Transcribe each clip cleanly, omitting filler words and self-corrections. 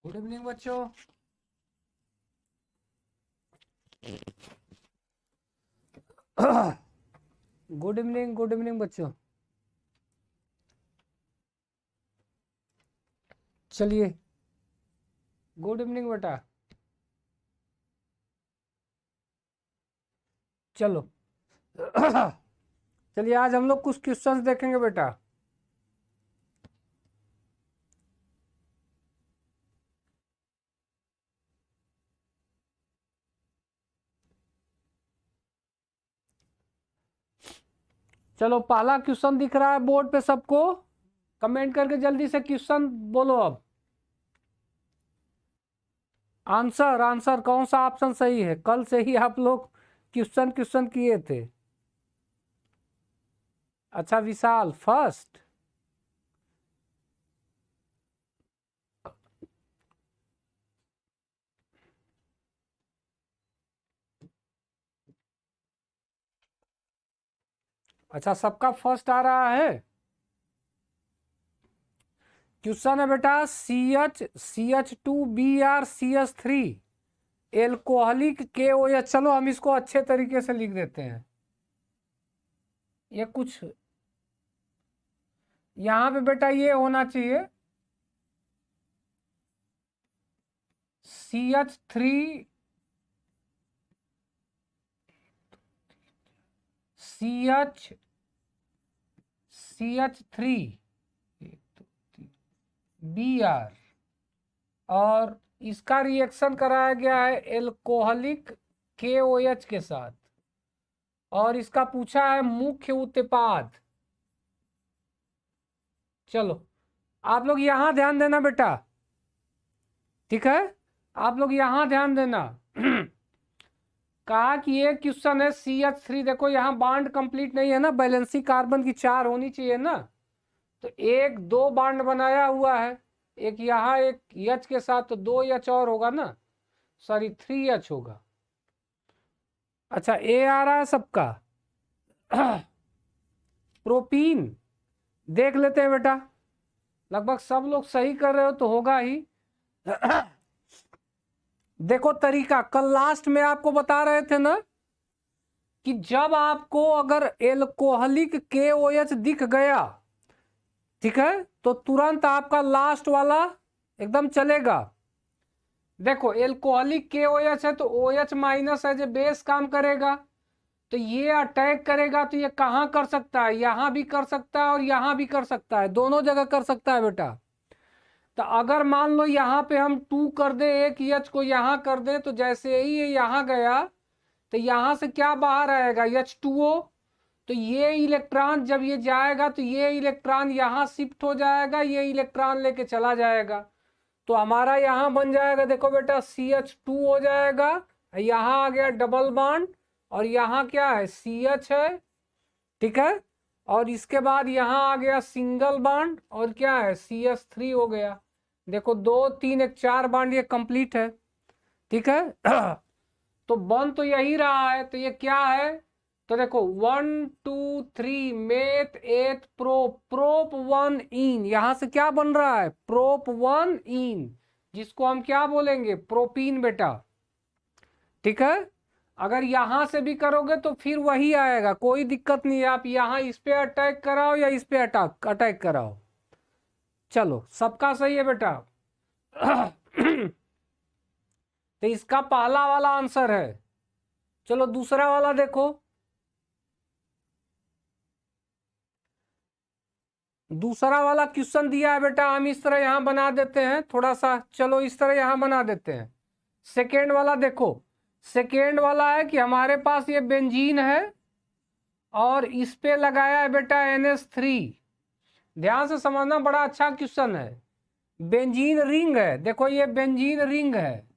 Good evening बच्चों। Good evening बच्चों। चलिए, गुड इवनिंग बेटा। चलो चलिए, आज हम लोग कुछ क्वेश्चंस देखेंगे बेटा। चलो, पहला क्वेश्चन दिख रहा है बोर्ड पे सबको। कमेंट करके जल्दी से क्वेश्चन बोलो। अब आंसर आंसर कौन सा ऑप्शन सही है? कल से ही आप लोग क्वेश्चन क्वेश्चन किए थे। अच्छा, विशाल फर्स्ट। अच्छा, सबका फर्स्ट आ रहा है। क्वेश्चन है बेटा, CH2Br CH3 एल्कोहलिक KOH। चलो हम इसको अच्छे तरीके से लिख देते हैं। ये कुछ यहां पे बेटा ये होना चाहिए CH3 CH3 Br और इसका रिएक्शन कराया गया है एल्कोहलिक KOH के साथ, और इसका पूछा है मुख्य उत्पाद। चलो, आप लोग यहां ध्यान देना बेटा, ठीक है? आप लोग यहां ध्यान देना। कहा कि ये क्वेश्चन है CH3। देखो यहाँ बॉन्ड कंप्लीट नहीं है ना, बैलेंसी कार्बन की 4 होनी चाहिए ना। तो एक दो बॉन्ड बनाया हुआ है, एक यहाँ एक H के साथ, तो 2 H और होगा ना, सॉरी 3H होगा। अच्छा, A आ रहा है सबका। प्रोपीन देख लेते हैं बेटा, लगभग सब लोग सही कर रहे हो तो होगा ही। देखो तरीका, कल लास्ट में आपको बता रहे थे ना कि जब आपको अगर एल्कोहलिक KOH दिख गया, ठीक है, तो तुरंत आपका लास्ट वाला एकदम चलेगा। देखो एल्कोहलिक KOH है तो OH माइनस है जो बेस काम करेगा, तो ये अटैक करेगा। तो ये कहाँ कर सकता है? यहां भी कर सकता है और यहां भी कर सकता है, दोनों जगह कर सकता है बेटा। तो अगर मान लो यहाँ पे हम 2 कर दे, एक H को यहाँ कर दे, तो जैसे ही ये यहाँ गया तो यहाँ से क्या बाहर आएगा? H2O। तो ये इलेक्ट्रॉन जब ये जाएगा तो ये इलेक्ट्रॉन यहाँ शिफ्ट हो जाएगा, ये इलेक्ट्रॉन लेके चला जाएगा। तो हमारा यहाँ बन जाएगा, देखो बेटा, CH2 हो जाएगा। यहाँ आ गया डबल बॉन्ड, और यहाँ क्या है? CH है, ठीक है। और इसके बाद यहाँ आ गया सिंगल बॉन्ड, और क्या है? CH3 हो गया। देखो 2 3 1 4 बॉन्ड ये कंप्लीट है, ठीक है। तो बन तो यही रहा है, तो ये क्या है? तो देखो 1 2 3 मेथ एथ प्रोप 1 इन, यहां से क्या बन रहा है? प्रोप 1 इन, जिसको हम क्या बोलेंगे? प्रोपीन बेटा, ठीक है। अगर यहां से भी करोगे तो फिर वही आएगा, कोई दिक्कत नहीं है। आप यहां इस पे अटैक कराओ या इस पे अटैक कराओ। चलो, सबका सही है बेटा। तो इसका पहला वाला आंसर है। चलो दूसरा वाला देखो। दूसरा वाला क्वेश्चन दिया है बेटा, हम इस तरह यहां बना देते हैं थोड़ा सा। चलो इस तरह यहां बना देते हैं। सेकेंड वाला देखो, सेकेंड वाला है कि हमारे पास ये बेंजीन है और इस पे लगाया है बेटा NH3। ध्यान से समझना, बड़ा अच्छा क्वेश्चन है। बेंजीन रिंग है, देखो ये बेंजीन रिंग है,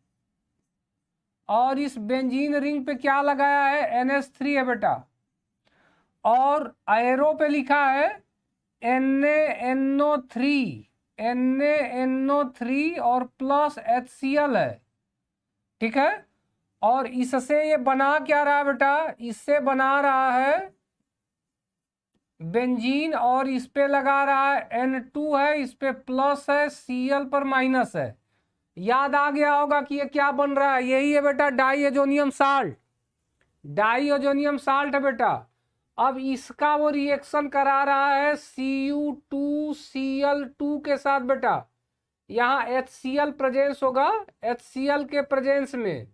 और इस बेंजीन रिंग पे क्या लगाया है? NH3 है बेटा, और एरो पे लिखा है NaNO3, NaNO3 और प्लस HCl है, ठीक है। और इससे ये बना क्या रहा है बेटा? इससे बना रहा है बेंजीन, और इस पे लगा रहा है N2 है, इस पे प्लस है, Cl पर माइनस है। याद आ गया होगा कि ये क्या बन रहा है, यही है बेटा डाइएजोनियम साल्ट। डाइएजोनियम साल्ट है बेटा। अब इसका वो रिएक्शन करा रहा है Cu2Cl2 के साथ बेटा। यहाँ HCl प्रेजेंस होगा, HCl के प्रेजेंस में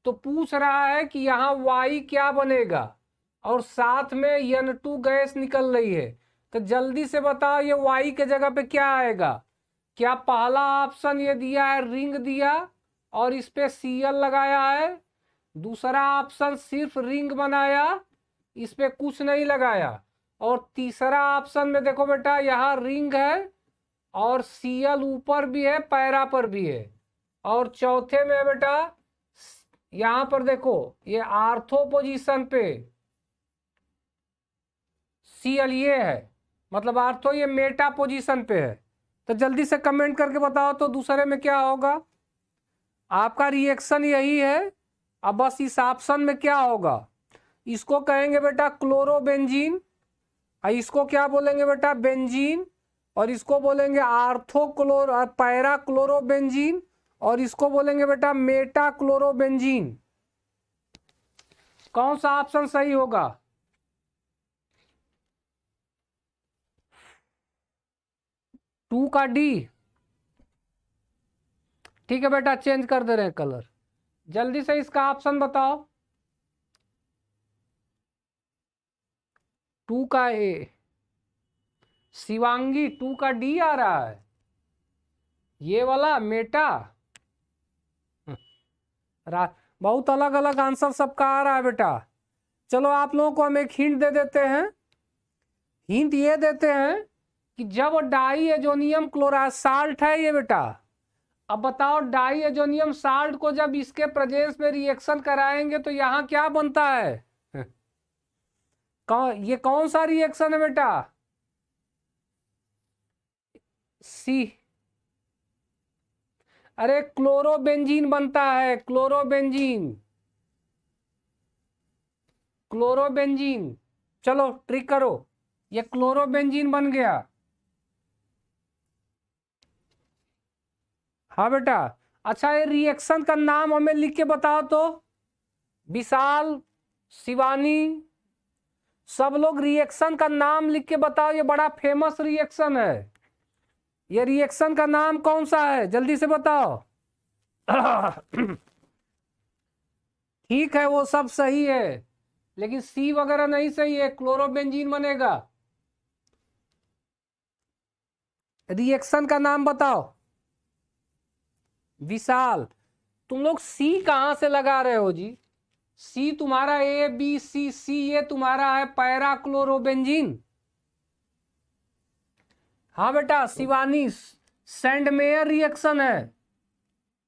तो पूछ रहा है कि यहाँ Y क्या बनेगा, और साथ में N2 गैस निकल रही है। तो जल्दी से बताओ ये Y के जगह पे क्या आएगा। क्या पहला ऑप्शन ये दिया है रिंग दिया और इस पे Cl लगाया है, दूसरा ऑप्शन सिर्फ रिंग बनाया इस पे कुछ नहीं लगाया, और तीसरा ऑप्शन में देखो बेटा यहाँ रिंग है और Cl ऊपर भी है पैरा पर भी है, और चौथे में बेटा यहां पर देखो ये आर्थो पोजीशन पे Cl ये है, मतलब आर्थो ये मेटा पोजीशन पे है। तो जल्दी से कमेंट करके बताओ तो दूसरे में क्या होगा। आपका रिएक्शन यही है, अब बस इस ऑप्शन में क्या होगा। इसको कहेंगे बेटा क्लोरोबेंजीन, इसको क्या बोलेंगे बेटा बेंजीन, और इसको बोलेंगे आर्थो क्लोरो पैरा क्लोरोबेंजीन, और इसको बोलेंगे बेटा मेटा क्लोरोबेंजीन। कौन सा ऑप्शन सही होगा। टू का डी। ठीक है बेटा चेंज कर दे रहे हैं कलर। जल्दी से इसका ऑप्शन बताओ। टू का ए। शिवांगी टू का डी आ रहा है, ये वाला मेटा। बहुत अलग अलग आंसर सबका आ रहा है बेटा। चलो आप लोगों को हम एक हिंट दे देते हैं। हिंट ये देते हैं कि जब डाइएजोनियम क्लोराइड साल्ट है ये बेटा, अब बताओ डाइएजोनियम साल्ट को जब इसके प्रेजेंस में रिएक्शन कराएंगे तो यहाँ क्या बनता है। ये कौन सा रिएक्शन है बेटा। सी। अरे क्लोरोबेंजीन बनता है, क्लोरोबेंजीन, क्लोरोबेंजीन। चलो ट्रिक करो, ये क्लोरोबेंजीन बन गया। हाँ बेटा। अच्छा ये रिएक्शन का नाम हमें लिख के बताओ तो। विशाल, शिवानी, सब लोग रिएक्शन का नाम लिख के बताओ, ये बड़ा फेमस रिएक्शन है। ये रिएक्शन का नाम कौन सा है जल्दी से बताओ। ठीक है वो सब सही है, लेकिन सी वगैरह नहीं सही है, क्लोरोबेंजीन बनेगा। रिएक्शन का नाम बताओ। विशाल तुम लोग सी कहां से लगा रहे हो जी। सी तुम्हारा A B C ये तुम्हारा है पैरा क्लोरोबेंजीन। हाँ बेटा शिवानी सेंडमेयर रिएक्शन है।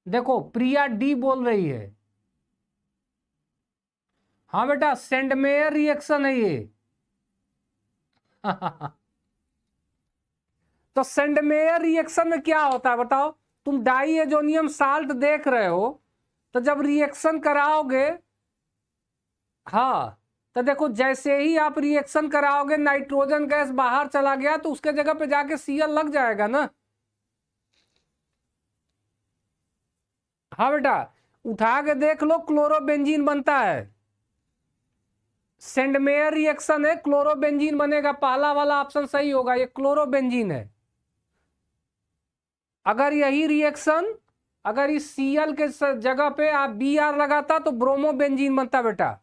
देखो प्रिया डी बोल रही है। हाँ बेटा सेंडमेयर रिएक्शन है ये। तो सेंडमेयर रिएक्शन में क्या होता है बताओ। तुम डाइएजोनियम साल्ट देख रहे हो, तो जब रिएक्शन कराओगे, हाँ तो देखो जैसे ही आप रिएक्शन कराओगे नाइट्रोजन गैस बाहर चला गया तो उसके जगह पे जाके Cl लग जाएगा ना। हाँ बेटा उठा के देख लो क्लोरोबेंजीन बनता है। सेंडमेयर रिएक्शन है, क्लोरोबेंजीन बनेगा, पहला वाला ऑप्शन सही होगा, ये क्लोरोबेंजीन है। अगर यही रिएक्शन अगर इस Cl के जगह पे आप Br लगाता तो ब्रोमोबेंजीन बनता बेटा।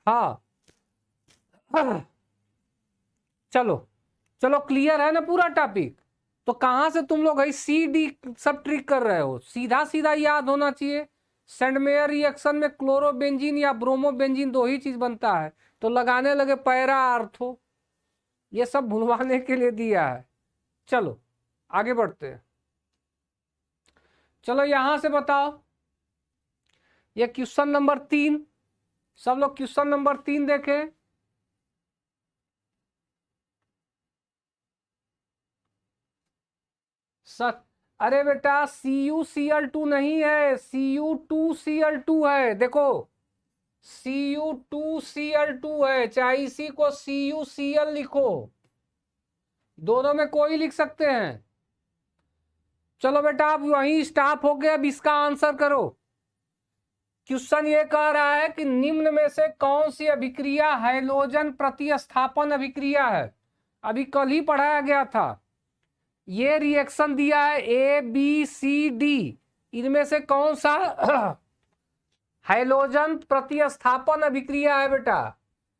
हाँ चलो चलो क्लियर है ना पूरा टॉपिक। तो कहां से तुम लोग सी डी सब ट्रिक कर रहे हो, सीधा सीधा याद होना चाहिए। सेंडमेयर रिएक्शन में क्लोरोबेंजीन या ब्रोमोबेंजीन दो ही चीज बनता है, तो लगाने लगे पैरा आर्थो, ये सब भुलवाने के लिए दिया है। चलो आगे बढ़ते हैं। चलो यहां से बताओ ये क्वेश्चन नंबर 3, सब लोग क्वेश्चन नंबर 3 देखें। अरे बेटा CuCl2 नहीं है, Cu2Cl2 है। देखो Cu2Cl2 है, चाहे इसी को CuCl लिखो, दोनों में कोई लिख सकते हैं। चलो बेटा आप वहीं स्टॉप हो गए, अब इसका आंसर करो। क्वेश्चन ये कह रहा है कि निम्न में से कौन सी अभिक्रिया हैलोजन प्रतिस्थापन अभिक्रिया है। अभी कल ही पढ़ाया गया था। ये रिएक्शन दिया है ABCD, इनमें से कौन सा हैलोजन प्रतिस्थापन अभिक्रिया है बेटा।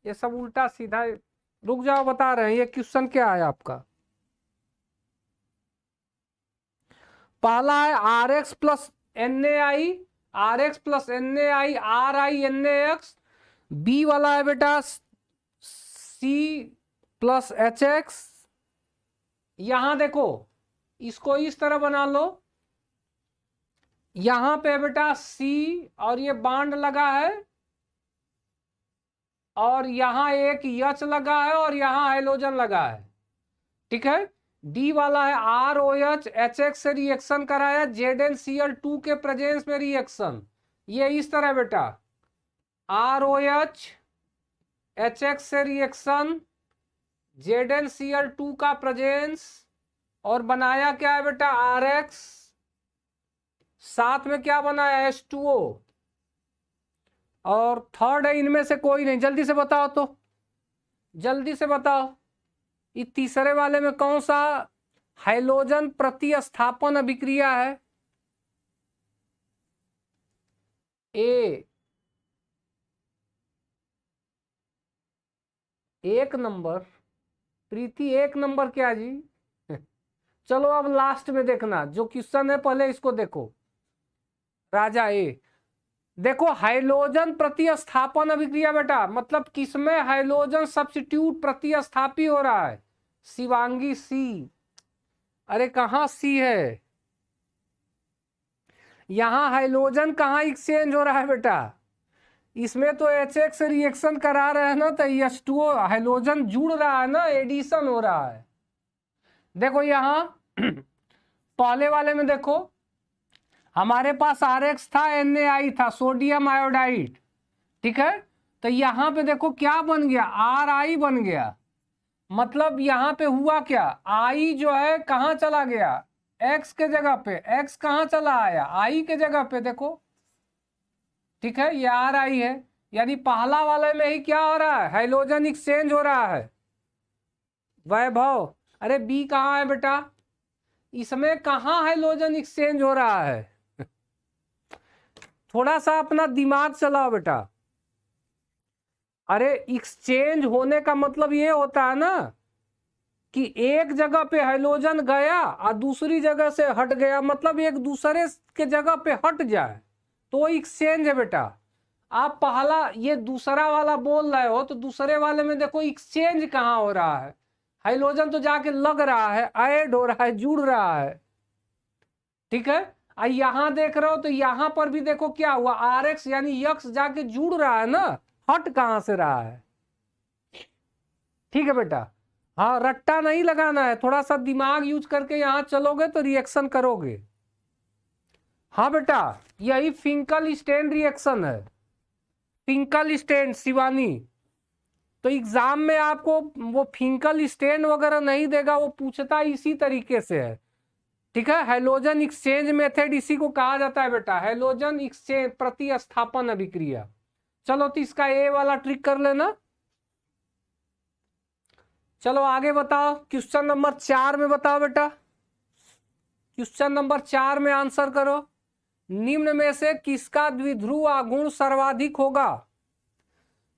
ये सब उल्टा सीधा, रुक जाओ बता रहे हैं। ये क्वेश्चन क्या है आपका, पहला है RX plus NaI, RX plus NaI RiNaX। B वाला है बेटा C प्लस HX। यहां देखो, इसको इस तरह बना लो, यहां पे बेटा C और ये बांड लगा है, और यहां एक H लगा है, और यहां हाइड्रोजन लगा है। ठीक है। डी वाला है ROH HX से रिएक्शन कराया, ZnCl2 के प्रेजेंस में रिएक्शन। ये इस तरह बेटा, ROH HX से रिएक्शन, ZnCl2 का प्रेजेंस, और बनाया क्या है बेटा RX, साथ में क्या बनाया H2O, और थर्ड है इनमें से कोई नहीं। जल्दी से बताओ, तो जल्दी से बताओ, इस तीसरे वाले में कौन सा हैलोजन प्रतिस्थापन अभिक्रिया है। ए, एक नंबर, प्रीति एक नंबर क्या जी। चलो अब लास्ट में देखना जो क्वेश्चन है, पहले इसको देखो। राजा ए, देखो हैलोजन प्रतिस्थापन अभिक्रिया बेटा, मतलब किसमें हैलोजन सब्स्टिट्यूट प्रतिस्थापी हो रहा है। शिवांगी सी, अरे कहाँ सी है, यहां हाइड्रोजन कहाँ एक्सचेंज हो रहा है बेटा, इसमें तो HX से रिएक्शन करा रहे हैं ना, तो H2O हाइड्रोजन जुड़ रहा है ना, एडिशन हो रहा है। देखो यहां पहले वाले में देखो, हमारे पास RX था, NaI था, सोडियम आयोडाइड। ठीक है, तो यहां पे देखो क्या बन गया, RI बन गया। मतलब यहां पे हुआ क्या, I जो है कहां चला गया, X के जगह पे, X कहां चला आया, I के जगह पे देखो। ठीक है, ये RI है, यानी पहला वाले में ही क्या हो रहा है, हाइड्रोजन एक्सचेंज हो रहा है। वैभव, अरे B कहाँ है बेटा, इसमें कहाँ हाइड्रोजन एक्सचेंज हो रहा है। थोड़ा सा अपना दिमाग चलाओ बेटा। अरे एक्सचेंज होने का मतलब ये होता है ना कि एक जगह पे हाइड्रोजन गया और दूसरी जगह से हट गया, मतलब एक दूसरे के जगह पे हट जाए तो एक्सचेंज है बेटा। आप पहला ये दूसरा वाला बोल रहे हो, तो दूसरे वाले में देखो एक्सचेंज कहाँ हो रहा है, हाइड्रोजन तो जाके लग रहा है, ऐड हो रहा है, जुड़ रहा है। ठीक है, और यहां देख रहे हो तो यहां पर भी देखो क्या हुआ, RX यानी यक्स जाके जुड़ रहा है ना, हट कहां से रहा है। ठीक है बेटा, हाँ रट्टा नहीं लगाना है, थोड़ा सा दिमाग यूज करके यहां चलोगे तो रिएक्शन करोगे। हाँ बेटा, यही फिंकल स्टेन रिएक्शन है, फिंकल स्टेन शिवानी। तो एग्जाम में आपको वो फिंकल स्टेन वगैरह नहीं देगा, वो पूछता इसी तरीके से है। ठीक है, हाइड्रोजन एक्सचेंज मेथड इसी को कहा जाता है बेटा, हाइड्रोजन एक्सचेंज प्रतिस्थापन अभिक्रिया। चलो तो इसका ए वाला ट्रिक कर लेना। चलो आगे बताओ, क्वेश्चन नंबर 4 में बताओ बेटा, क्वेश्चन नंबर 4 में आंसर करो। निम्न में से किसका द्विध्रुव आघूर्ण सर्वाधिक होगा।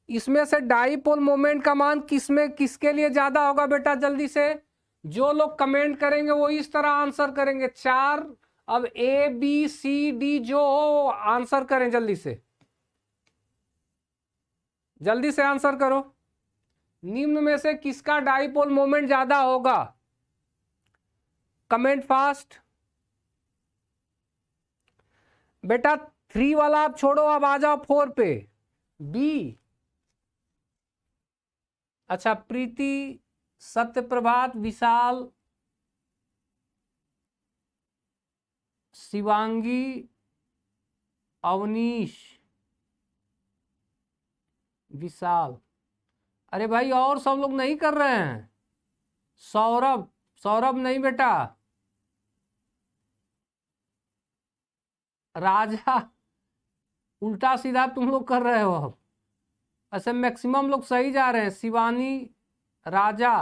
इसमें से डाइपोल मोमेंट का मान किसमें किसके लिए ज्यादा होगा बेटा, जल्दी से जो लोग कमेंट करेंगे वो इस तरह आंसर करेंगे। 4, अब ABCD जो हो आंसर करें, जल्दी से आंसर करो। निम्न में से किसका डाइपोल मोमेंट ज्यादा होगा, कमेंट फास्ट बेटा। 3 वाला आप छोड़ो, अब आ जाओ 4 पे, बी। अच्छा, प्रीति, सत्य प्रभात, विशाल, शिवांगी, अवनीश, विशाल, अरे भाई और सब लोग नहीं कर रहे हैं। सौरभ, सौरभ नहीं बेटा, राजा, उल्टा सीधा तुम लोग कर रहे हो अब। ऐसे मैक्सिमम लोग सही जा रहे हैं। शिवानी, राजा,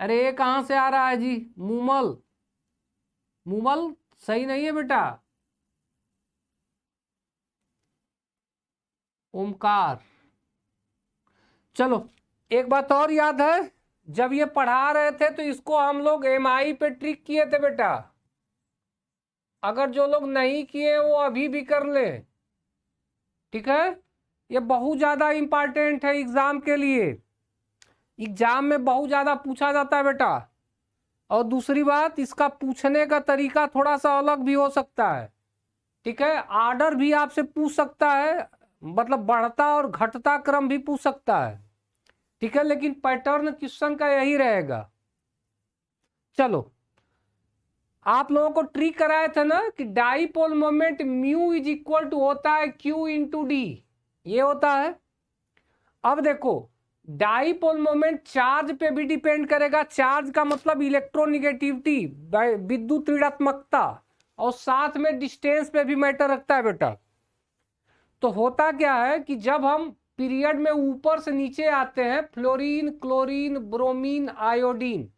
अरे ये कहाँ से आ रहा है जी? मूमल, मूमल सही नहीं है बेटा। ओमकार, चलो एक बात और याद है, जब ये पढ़ा रहे थे तो इसको हम लोग एमआई पे ट्रिक किए थे बेटा। अगर जो लोग नहीं किए वो अभी भी कर ले, ठीक है? ये बहुत ज्यादा इंपॉर्टेंट है एग्जाम के लिए। एग्जाम में बहुत ज्यादा पूछा जाता है बेटा। और दूसरी बात, इसका पूछने का तरीका थोड़ा सा अलग भी हो सकता है, ठीक है? आर्डर भी आपसे पूछ सकता है, मतलब बढ़ता और घटता क्रम भी पूछ सकता है, ठीक है? लेकिन पैटर्न क्वेश्चन का यही रहेगा। चलो, आप लोगों को ट्रिक कराए थे ना कि dipole moment mu is equal to होता है क्यू इंटू डी, ये होता है। अब देखो, डाइपोल मोमेंट चार्ज पे भी डिपेंड करेगा। चार्ज का मतलब इलेक्ट्रोनिगेटिविटी, विद्युत ऋणात्मकता, और साथ में डिस्टेंस पे भी मैटर रखता है बेटा। तो होता क्या है कि जब हम पीरियड में ऊपर से नीचे आते हैं, फ्लोरीन, क्लोरीन, ब्रोमीन, आयोडीन,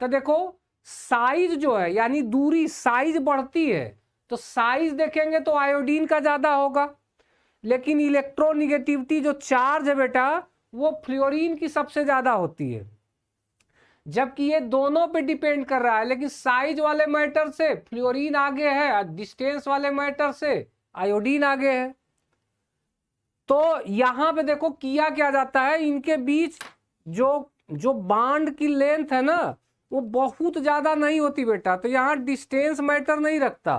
तो देखो साइज जो है, यानी दूरी, साइज बढ़ती है। तो साइज देखेंगे तो आयोडीन का ज्यादा होगा, लेकिन इलेक्ट्रोनिगेटिविटी जो चार्ज है बेटा, वो फ्लोरीन की सबसे ज्यादा होती है। जबकि ये दोनों पे डिपेंड कर रहा है, लेकिन साइज वाले मैटर से फ्लोरीन आगे है और डिस्टेंस वाले मैटर से आयोडीन आगे है। तो यहां पे देखो किया क्या जाता है, इनके बीच जो जो बांड की लेंथ है ना, वो बहुत ज्यादा नहीं होती बेटा। तो यहाँ डिस्टेंस मैटर नहीं रखता।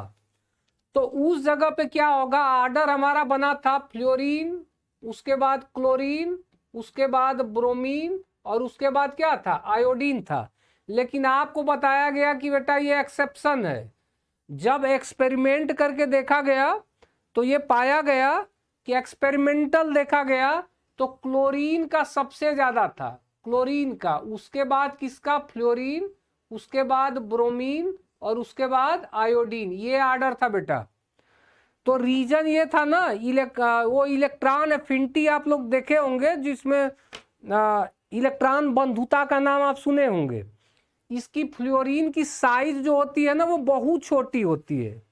तो उस जगह पे क्या होगा, आर्डर हमारा बना था फ्लोरीन, उसके बाद क्लोरीन, उसके बाद ब्रोमीन, और उसके बाद क्या था, आयोडीन था। लेकिन आपको बताया गया कि बेटा ये एक्सेप्शन है। जब एक्सपेरिमेंट करके देखा गया तो ये पाया गया कि एक्सपेरिमेंटल देखा गया तो क्लोरीन का सबसे ज्यादा था, क्लोरीन का, उसके बाद किसका, फ्लोरीन, उसके बाद ब्रोमीन, और उसके बाद आयोडीन। ये आर्डर था बेटा। तो रीजन ये था ना, वो इलेक्ट्रॉन एफिनिटी आप लोग देखे होंगे, जिसमें इलेक्ट्रॉन बंधुता का नाम आप सुने होंगे। इसकी फ्लोरीन की साइज जो होती है ना, वो बहुत छोटी होती है,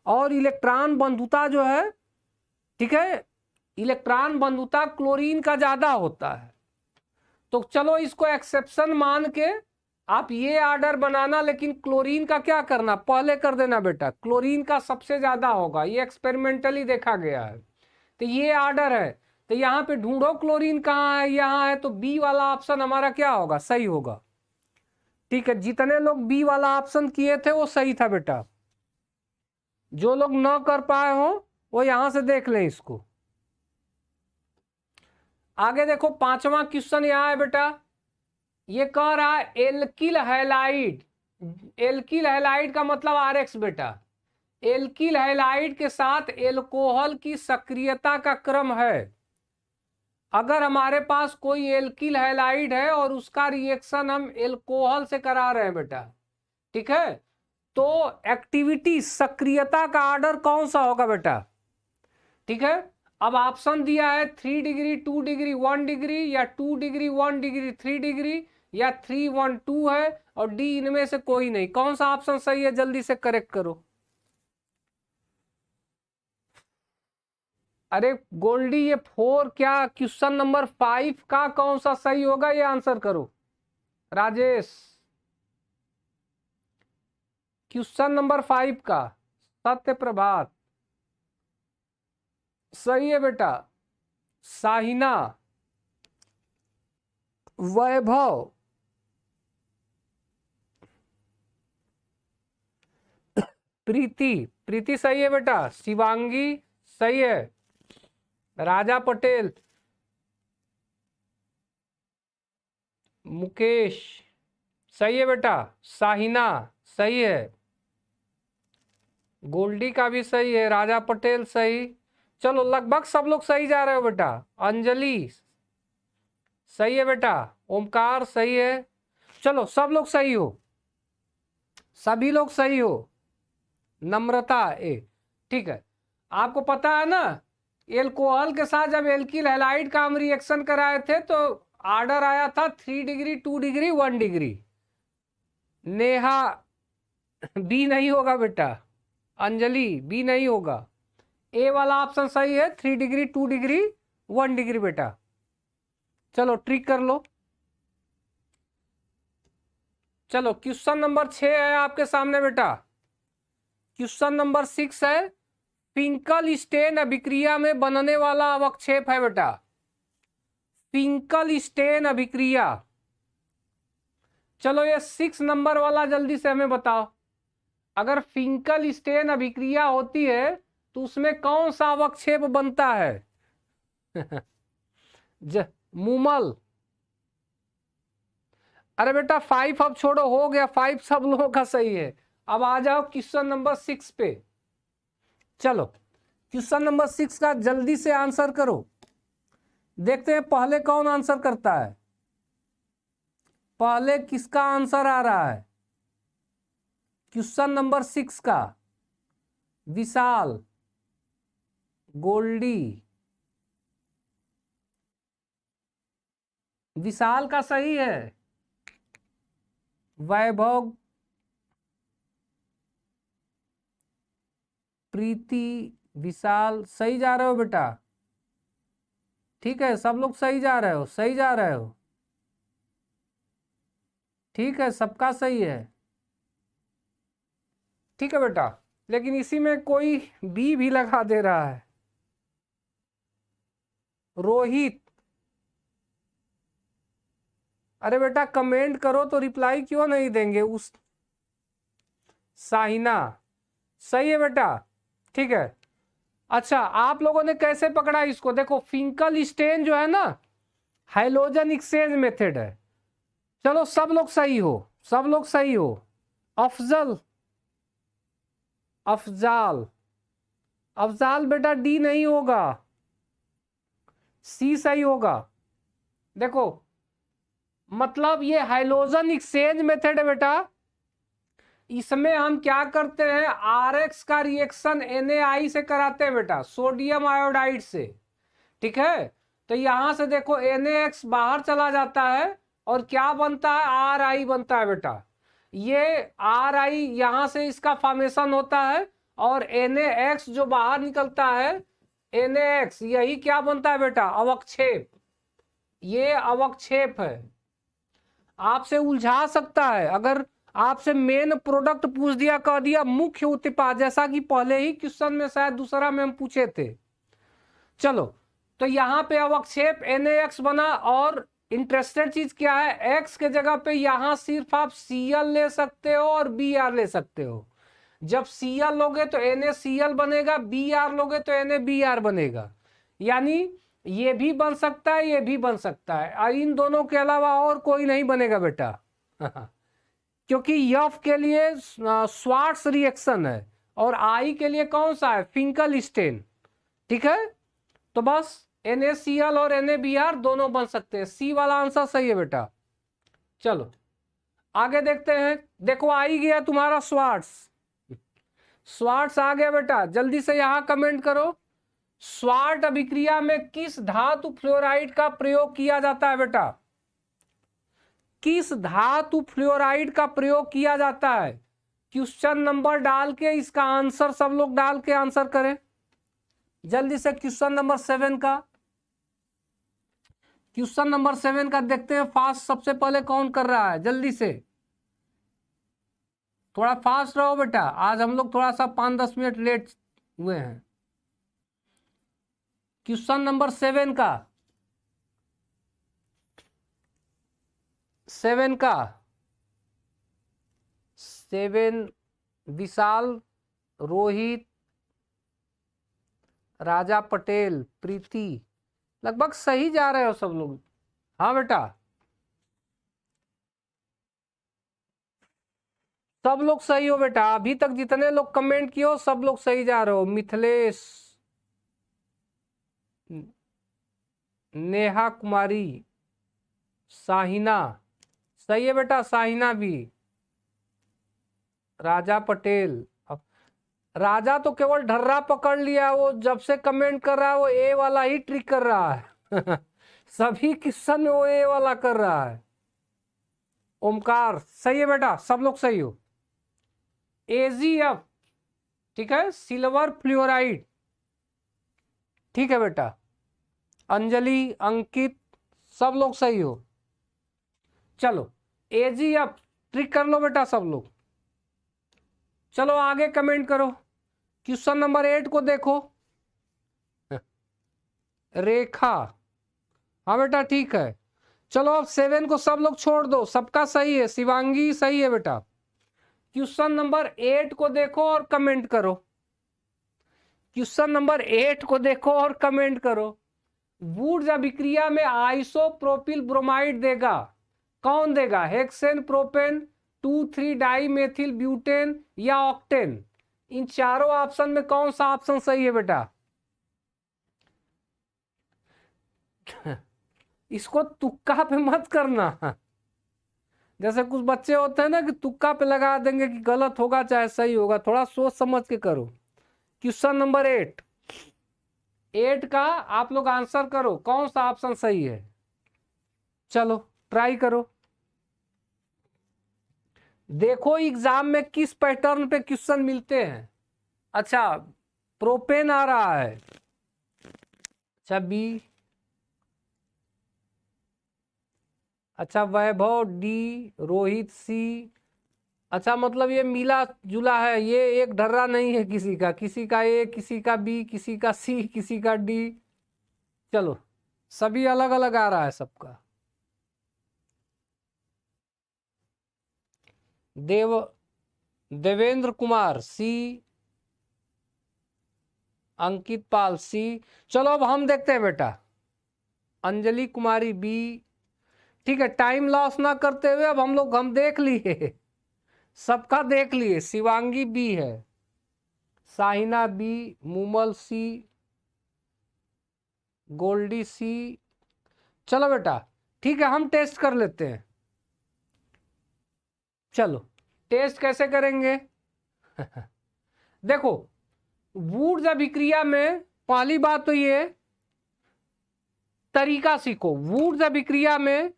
और इलेक्ट्रॉन बंधुता जो है, ठीक है, इलेक्ट्रॉन बंधुता क्लोरीन का ज्यादा होता है। तो चलो इसको एक्सेप्शन मान के आप ये आर्डर बनाना, लेकिन क्लोरीन का क्या करना, पहले कर देना बेटा। क्लोरीन का सबसे ज्यादा होगा, ये एक्सपेरिमेंटली देखा गया है। तो ये आर्डर है। तो यहाँ पे ढूंढो क्लोरीन कहाँ है, यहाँ है। तो बी वाला ऑप्शन हमारा क्या होगा, सही होगा, ठीक है? जितने लोग बी वाला ऑप्शन किए थे वो सही था बेटा। जो लोग न कर पाए हो वो यहां से देख लें इसको। आगे देखो, पांचवा क्वेश्चन यहां है बेटा। ये कह रहा है एल्किल हैलाइड। एल्किल हैलाइड का मतलब आरएक्स बेटा। एल्किल हैलाइड के साथ एल्कोहल की सक्रियता का क्रम है। अगर हमारे पास कोई एल्किल हैलाइड है और उसका रिएक्शन हम एल्कोहल से करा रहे हैं बेटा, ठीक है, तो एक्टिविटी, सक्रियता का ऑर्डर कौन सा होगा बेटा, ठीक है? अब ऑप्शन दिया है 3 डिग्री, 2 डिग्री, 1 डिग्री, या 2 डिग्री, 1 डिग्री, 3 डिग्री, या 3, 1, 2 है, और डी इनमें से कोई नहीं। कौन सा ऑप्शन सही है, जल्दी से करेक्ट करो। अरे गोल्डी, ये 4 क्या, क्वेश्चन नंबर 5 का कौन सा सही होगा, ये आंसर करो। राजेश, क्वेश्चन नंबर 5 का, सत्य प्रभात, सही है बेटा। साहिना, वैभव, प्रीति, प्रीति सही है बेटा। शिवांगी सही है। राजा पटेल, मुकेश सही है बेटा। साहिना सही है। गोल्डी का भी सही है। राजा पटेल सही। चलो लगभग सब लोग सही जा रहे हो बेटा। अंजलि सही है बेटा। ओमकार सही है। चलो सब लोग सही हो, सभी लोग सही हो। नम्रता ए, ठीक है। आपको पता है ना, एल्कोहल के साथ जब एल्किल हैलाइड का हम रिएक्शन कराए थे तो ऑर्डर आया था 3 degree, 2 degree, 1 degree. Neha B नहीं होगा बेटा, अंजलि बी नहीं होगा, ए वाला ऑप्शन सही है, 3 डिग्री, 2 डिग्री, 1 डिग्री बेटा। चलो ट्रिक कर लो। चलो क्वेश्चन नंबर 6 है आपके सामने बेटा। क्वेश्चन नंबर 6 है, फिंकल स्टेन अभिक्रिया में बनने वाला अवक्षेप है बेटा। फिंकल स्टेन अभिक्रिया। चलो ये 6 नंबर वाला जल्दी से हमें बताओ। अगर फिंकल स्टेन अभिक्रिया होती है तो उसमें कौन सा अवक्षेप बनता है? मूमल। अरे बेटा 5 अब छोड़ो, हो गया 5 सब लोगों का सही है। अब आ जाओ क्वेश्चन नंबर 6 पे। चलो क्वेश्चन नंबर 6 का जल्दी से आंसर करो। देखते हैं पहले कौन आंसर करता है। पहले किसका आंसर आ रहा है क्वेश्चन नंबर 6 का? विशाल, गोल्डी, विशाल का सही है। वैभव, प्रीति, विशाल सही जा रहे हो बेटा। ठीक है, सब लोग सही जा रहे हो, सही जा रहे हो। ठीक है, सबका सही है। ठीक है बेटा, लेकिन इसी में कोई बी भी लगा दे रहा है। रोहित, अरे बेटा कमेंट करो तो रिप्लाई क्यों नहीं देंगे उस। साहिना सही है बेटा। ठीक है, अच्छा आप लोगों ने कैसे पकड़ा इसको? देखो फिंकल स्टेन जो है ना, हाइलोजन एक्सचेंज मेथड है। चलो सब लोग सही हो, सब लोग सही हो। अफजल, अफजाल, अफजाल बेटा डी नहीं होगा, सी सही होगा। देखो मतलब ये हाइलोजन एक्सचेंज मेथड है बेटा। इसमें हम क्या करते हैं, आरएक्स का रिएक्शन NaI से कराते हैं बेटा, सोडियम आयोडाइड से। ठीक है, तो यहां से देखो NaX बाहर चला जाता है और क्या बनता है, RI बनता है बेटा। ये RI यहां से इसका फॉर्मेशन होता है और NaX जो बाहर निकलता है, NaX यही क्या बनता है बेटा, अवक्षेप। ये अवक्षेप है। आपसे उलझा सकता है अगर आपसे मेन प्रोडक्ट पूछ दिया, कह दिया मुख्य उत्पाद, जैसा कि पहले ही क्वेश्चन में शायद दूसरा में हम पूछे थे। चलो तो यहां पे अवक्षेप NaX बना और इंटरेस्टेड चीज क्या है, X के जगह पे यहां सिर्फ आप Cl ले सकते हो और Br ले सकते हो। जब Cl लोगे तो NaCl बनेगा, Br लोगे तो NaBr बनेगा। यानी ये भी बन सकता है, ये भी बन सकता है, इन दोनों के अलावा और कोई नहीं बनेगा बेटा। क्योंकि यफ के लिए स्वार्ट्स रिएक्शन है और आई के लिए कौन सा है, फिंकल स्टेन। ठीक है, तो बस NaCl और NaBr दोनों बन सकते हैं। सी वाला आंसर सही है बेटा। चलो आगे देखते हैं। देखो आ ही गया तुम्हारा स्वार्ट्स, स्वार्ट्स आ गया बेटा। जल्दी से यहां कमेंट करो, स्वार्ट अभिक्रिया में किस धातु फ्लोराइड का प्रयोग किया जाता है बेटा? किस धातु फ्लोराइड का प्रयोग किया जाता है? क्वेश्चन नंबर डाल के इसका आंसर सब लोग डाल के आंसर करें जल्दी से। क्वेश्चन नंबर 7 का, क्वेश्चन नंबर 7 का देखते हैं फास्ट। सबसे पहले कौन कर रहा है, जल्दी से थोड़ा फास्ट रहो बेटा। आज हम लोग थोड़ा सा 5-10 मिनट लेट हुए हैं। क्वेश्चन नंबर 7 का, 7 का 7 विशाल, रोहित, राजा पटेल, प्रीति, लगभग सही जा रहे हो सब लोग। हाँ बेटा सब लोग सही हो बेटा, अभी तक जितने लोग कमेंट किए हो सब लोग सही जा रहे हो। मिथिलेश, नेहा कुमारी, साहिना सही है बेटा, साहिना भी, राजा पटेल। राजा तो केवल ढर्रा पकड़ लिया, वो जब से कमेंट कर रहा है वो ए वाला ही ट्रिक कर रहा है सभी क्वेश्चन में वो ए वाला कर रहा है। ओमकार सही है बेटा, सब लोग सही हो। AgF ठीक है, सिल्वर फ्लोराइड, ठीक है बेटा। अंजलि, अंकित, सब लोग सही हो। चलो AgF ट्रिक कर लो बेटा सब लोग। चलो आगे कमेंट करो। क्वेश्चन नंबर 8 को देखो। रेखा, हाँ बेटा ठीक है। चलो अब 7 को सब लोग छोड़ दो, सबका सही है। शिवांगी सही है बेटा। क्वेश्चन नंबर 8 को देखो और कमेंट करो। क्वेश्चन नंबर 8 को देखो और कमेंट करो। वुड्स अभिक्रिया में आइसोप्रोपिल ब्रोमाइड देगा, कौन देगा? Hexane, propane, 2,3 dimethyl butane या ऑक्टेन? इन चारों ऑप्शन में कौन सा ऑप्शन सही है बेटा? इसको तुक्का पे मत करना। जैसे कुछ बच्चे होते हैं ना कि तुक्का पे लगा देंगे कि गलत होगा चाहे सही होगा, थोड़ा सोच समझ के करो। क्वेश्चन नंबर 8 का आप लोग आंसर करो, कौन सा ऑप्शन सही है? चलो ट्राई करो। देखो एग्जाम में किस पैटर्न पे क्वेश्चन मिलते हैं। अच्छा प्रोपेन आ रहा है, अच्छा बी, अच्छा वैभव डी, रोहित सी। अच्छा मतलब ये मिला जुला है, ये एक ढर्रा नहीं है किसी का, किसी का ए, किसी का बी, किसी का सी, किसी का डी। चलो सभी अलग अलग आ रहा है सबका। देवेंद्र कुमार सी, अंकित पाल सी। चलो अब हम देखते हैं बेटा। अंजलि कुमारी बी, ठीक है। टाइम लॉस ना करते हुए अब हम देख लिए, सबका देख लिए। शिवांगी बी है, साहिना बी, मुमल सी, गोल्डी सी। चलो बेटा ठीक है, हम टेस्ट कर लेते हैं। चलो टेस्ट कैसे करेंगे? देखो वुड्स अभिक्रिया में पहली बात तो ये तरीका सीखो। वुड्स अभिक्रिया में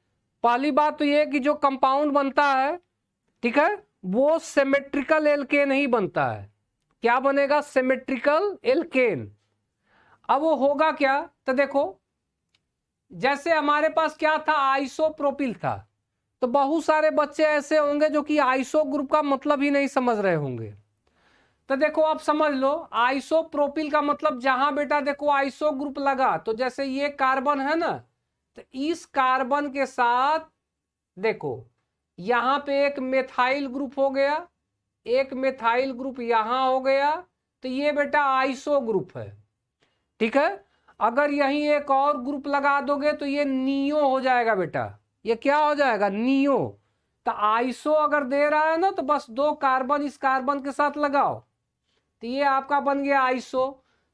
पहली बात तो ये कि जो कंपाउंड बनता है, ठीक है, वो सिमेट्रिकल एल्केन ही बनता है। क्या बनेगा? Symmetrical alkane. अब वो होगा क्या? तो देखो जैसे हमारे पास क्या था, आइसोप्रोपिल था, तो बहुत सारे बच्चे ऐसे होंगे जो कि आइसो ग्रुप का मतलब ही नहीं समझ रहे होंगे। तो देखो आप समझ लो, आइसोप्रोपिल का मतलब जहां बेटा देखो आइसो ग्रुप लगा, तो जैसे ये कार्बन है ना, तो इस कार्बन के साथ देखो यहां पे एक मेथाइल ग्रुप हो गया, एक मेथाइल ग्रुप यहां हो गया, तो ये बेटा आइसो ग्रुप है, ठीक है। अगर यहीं एक और ग्रुप लगा दोगे तो ये नियो हो जाएगा बेटा। ये क्या हो जाएगा? नियो। तो आइसो अगर दे रहा है ना, तो बस 2 कार्बन इस कार्बन के साथ लगाओ, तो ये आपका बन गया आइसो।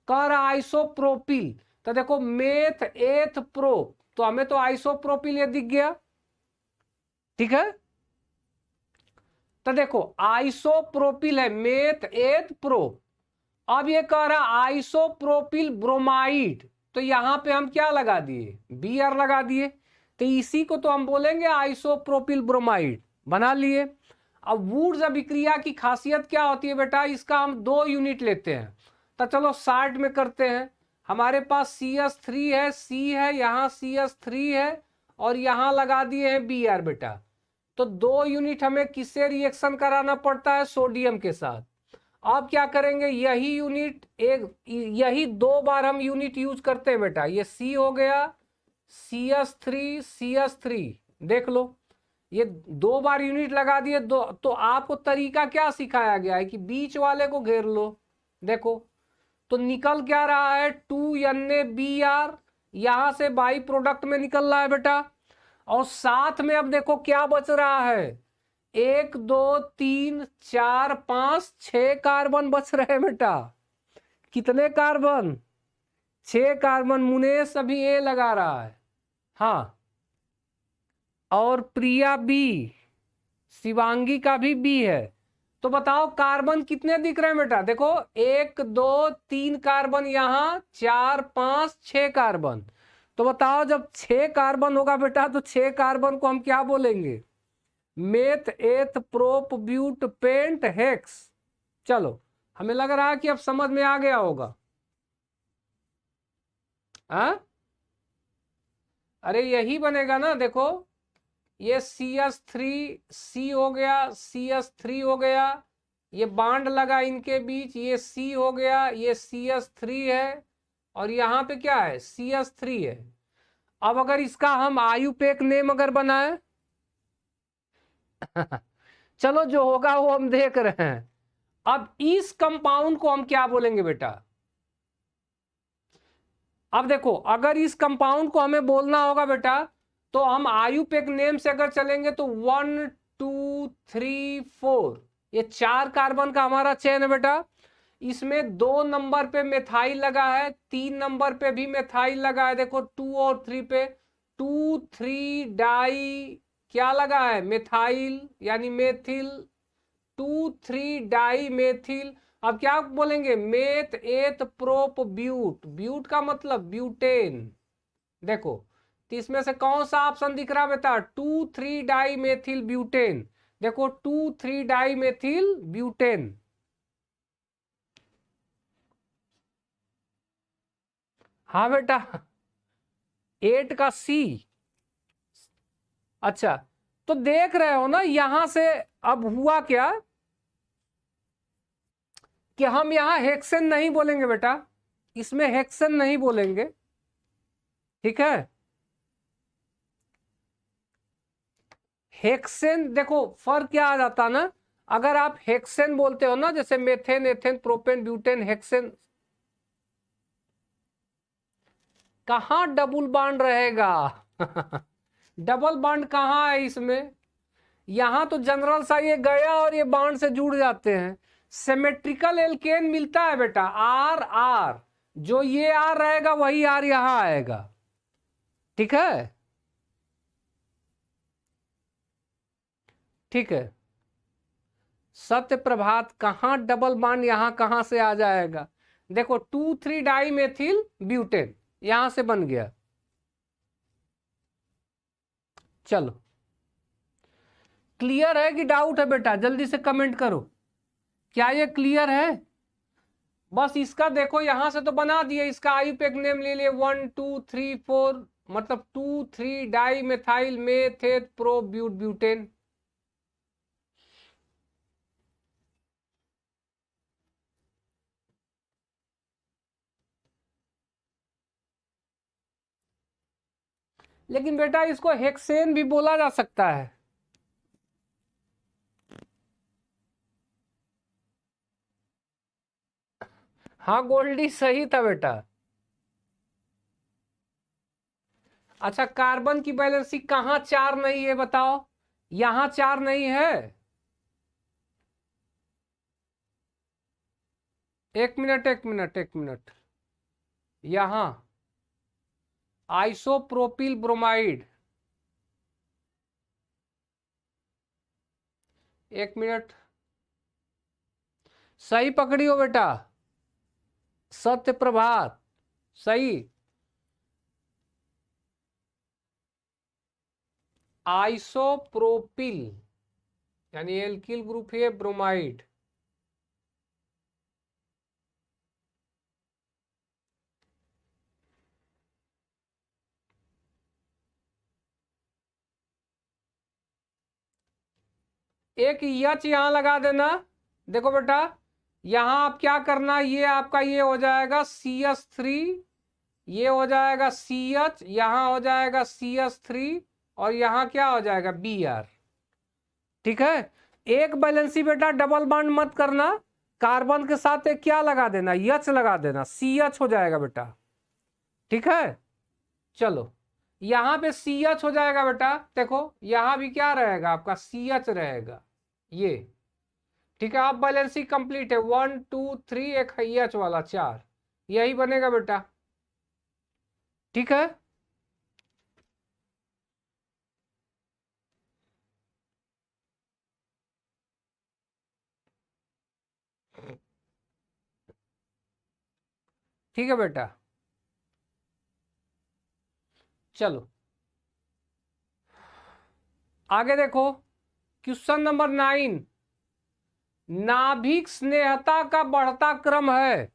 कह रहा आइसोप्रोपिल, तो देखो मेथ एथ प्रो, तो हमें तो आइसोप्रोपिल ये दिख गया, ठीक है। तो देखो आइसोप्रोपिल है, मेथ एथ प्रो। अब ये कह रहा आइसोप्रोपिल ब्रोमाइड, तो यहां पे हम क्या लगा दिए? Br लगा दिए, तो इसी को तो हम बोलेंगे आइसोप्रोपिल ब्रोमाइड, बना लिए। अब वुड्स अभिक्रिया की खासियत क्या होती है बेटा? इसका हम 2 यूनिट लेते हैं, तो चलो शार्ट में करते हैं। हमारे पास CS3 है, C है, यहाँ CS3 है, और यहाँ लगा दिए हैं Br बेटा। तो 2 यूनिट हमें किससे रिएक्शन कराना पड़ता है? सोडियम के साथ। अब क्या करेंगे, यही यूनिट यही 2 बार हम यूनिट यूज करते हैं बेटा। ये C हो गया, CS3 CS3, देख लो ये 2 बार यूनिट लगा दिए। तो आपको तरीका क्या सिखाया गया है कि बीच वाले को घेर लो। देखो तो निकल क्या रहा है? 2NaBr, यहां से बाई प्रोडक्ट में निकल रहा है बेटा। और साथ में अब देखो क्या बच रहा है, 1 2 3 4 5 6 कार्बन बच रहे हैं बेटा। कितने कार्बन? 6 कार्बन। मुनेश अभी ए लगा रहा है, हाँ, और प्रिया बी, शिवांगी का भी बी है। तो बताओ कार्बन कितने दिख रहे हैं बेटा? देखो 1 2 3 कार्बन, यहां 4 5 6 कार्बन। तो बताओ जब 6 कार्बन होगा बेटा तो 6 कार्बन को हम क्या बोलेंगे? मेथ एथ प्रोप ब्यूट पेंट हेक्स। चलो, हमें लग रहा है कि अब समझ में आ गया होगा। अरे यही बनेगा ना, देखो ये CH3 C हो गया, CH3 हो गया, ये बांड लगा इनके बीच, ये C हो गया, ये CH3 है, और यहाँ पे क्या है? CH3 है। अब अगर इसका हम आयुपेक नेम अगर बनाए चलो जो होगा वो हम देख रहे हैं। अब इस कंपाउंड को हम क्या बोलेंगे बेटा? अब देखो अगर इस कंपाउंड को हमें बोलना होगा बेटा, तो हम आयुपेक नेम से अगर चलेंगे तो 1 2 3 4, ये 4 कार्बन का हमारा चेन है बेटा। इसमें 2 नंबर पे मेथाइल लगा है, 3 नंबर पे भी मेथाइल लगा है। देखो 2 और 3 पे 2 3 डाई क्या लगा है? मेथाइल यानी मेथिल, 2 3 डाई मेथिल। अब क्या बोलेंगे? मेथ एथ प्रोप ब्यूट, ब्यूट का मतलब ब्यूटेन। देखो तो इसमें से कौन सा ऑप्शन दिख रहा है बेटा? 2 3 डाई मेथिल ब्यूटेन। देखो 2 3 डाई मेथिल ब्यूटेन। हाँ बेटा 8 का C। अच्छा, तो देख रहे हो ना यहां से अब हुआ क्या कि हम यहां हेक्सेन नहीं बोलेंगे बेटा, इसमें हेक्सेन नहीं बोलेंगे, ठीक है। हेक्सेन देखो फर्क क्या आ जाता ना, अगर आप हेक्सेन बोलते हो ना, जैसे methane ethane propane butane hexane, कहां डबल बॉन्ड रहेगा? डबल बॉन्ड कहां है इसमें? यहां तो जनरल सा ये गया और ये बॉन्ड से जुड़ जाते हैं। सिमेट्रिकल एल्केन मिलता है बेटा, आर आर, जो ये आर रहेगा वही आर यहां आएगा, ठीक है। ठीक है, सत्य प्रभात, कहां डबल बॉन्ड यहां कहां से आ जाएगा? देखो 2 3 डाई मेथिल ब्यूटेन यहां से बन गया। चलो क्लियर है कि डाउट है बेटा? जल्दी से कमेंट करो, क्या ये क्लियर है? बस इसका देखो यहां से तो बना दिए, इसका आयुपेक नेम ले लिए 1 2 3 4, मतलब 2 3 डाई मेथाइल मेथेट प्रो ब्यूट ब्यूटेन। लेकिन बेटा इसको हेक्सेन भी बोला जा सकता है। हाँ गोल्डी सही था बेटा। अच्छा कार्बन की वैलेंसी कहां 4 नहीं है बताओ? यहां 4 नहीं है। एक मिनट एक मिनट एक मिनट, यहां आइसोप्रोपिल ब्रोमाइड, एक मिनट, सही पकड़ी हो बेटा, सत्य प्रभात सही। आइसोप्रोपिल यानी एल्किल ग्रुप है ब्रोमाइड। एक यच यहां लगा देना। देखो बेटा यहां आप क्या करना, ये आपका ये हो जाएगा CH3, ये हो जाएगा CH, यहां हो जाएगा CH3, और यहां क्या हो जाएगा Br, ठीक है। एक बैलेंसी बेटा डबल बॉन्ड मत करना, कार्बन के साथ एक क्या लगा देना, यच लगा देना, CH हो जाएगा बेटा, ठीक है। चलो यहां पे CH हो जाएगा बेटा, देखो यहां भी क्या रहेगा आपका CH रहेगा, ये ठीक है। आप बैलेंसिंग कंप्लीट है, 1 2 3, एक एच वाला 4, यही बनेगा बेटा, ठीक है। ठीक है बेटा, चलो आगे देखो। क्वेश्चन नंबर 9, नाभिक स्नेहता का बढ़ता क्रम है।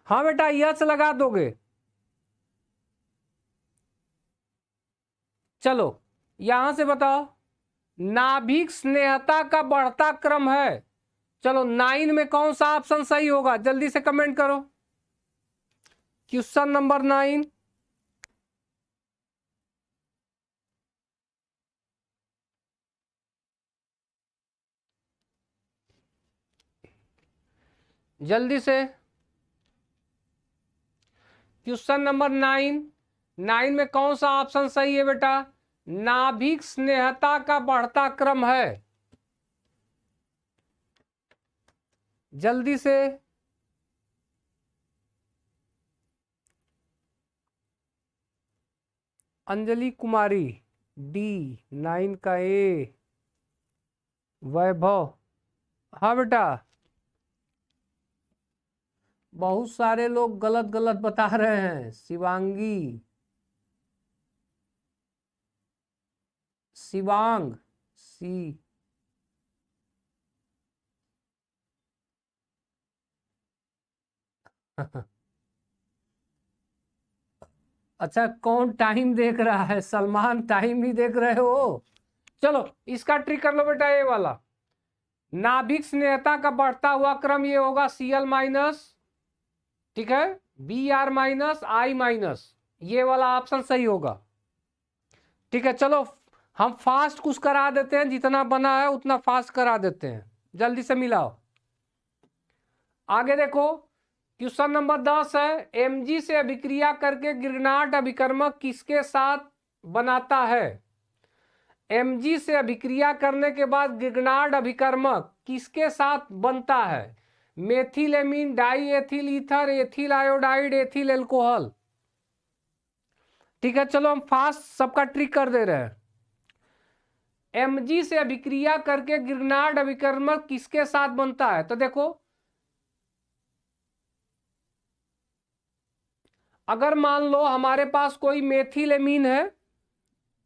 हाँ बेटा, यच लगा दोगे। चलो यहां से बताओ, नाभिक स्नेहता का बढ़ता क्रम है। चलो 9 में कौन सा ऑप्शन सही होगा, जल्दी से कमेंट करो। क्वेश्चन नंबर 9, जल्दी से। क्वेश्चन नंबर 9 में कौन सा ऑप्शन सही है बेटा? नाभिक स्नेहता का बढ़ता क्रम है। जल्दी से। अंजलि कुमारी डी, 9 का ए। वैभव, हाँ बेटा, बहुत सारे लोग गलत गलत बता रहे हैं। शिवांगी, शिवांग सी, अच्छा कौन टाइम देख रहा है? सलमान टाइम ही देख रहे हो? चलो इसका ट्रिक कर लो बेटा, ये वाला। नाभिक स्नेहता का बढ़ता हुआ क्रम ये होगा Cl माइनस, ठीक है, Br माइनस I माइनस, ये वाला ऑप्शन सही होगा। ठीक है, चलो हम फास्ट कुछ करा देते हैं, जितना बना है उतना फास्ट करा देते हैं। जल्दी से मिलाओ। आगे देखो, क्वेश्चन नंबर 10 है, Mg से अभिक्रिया करके ग्रिग्नार्ड अभिकर्मक किसके साथ बनाता है? Mg से अभिक्रिया करने के बाद ग्रिग्नार्ड अभिकर्मक किसके साथ बनता है? Methylamine, diethyl ether, ethyl iodide, ethyl alcohol. ठीक है, चलो हम फास्ट सबका ट्रिक कर दे रहे हैं। Mg से अभिक्रिया करके ग्रिग्नार्ड अभिकर्मक किसके साथ बनता है? तो देखो, अगर मान लो हमारे पास कोई मेथिलेमीन है,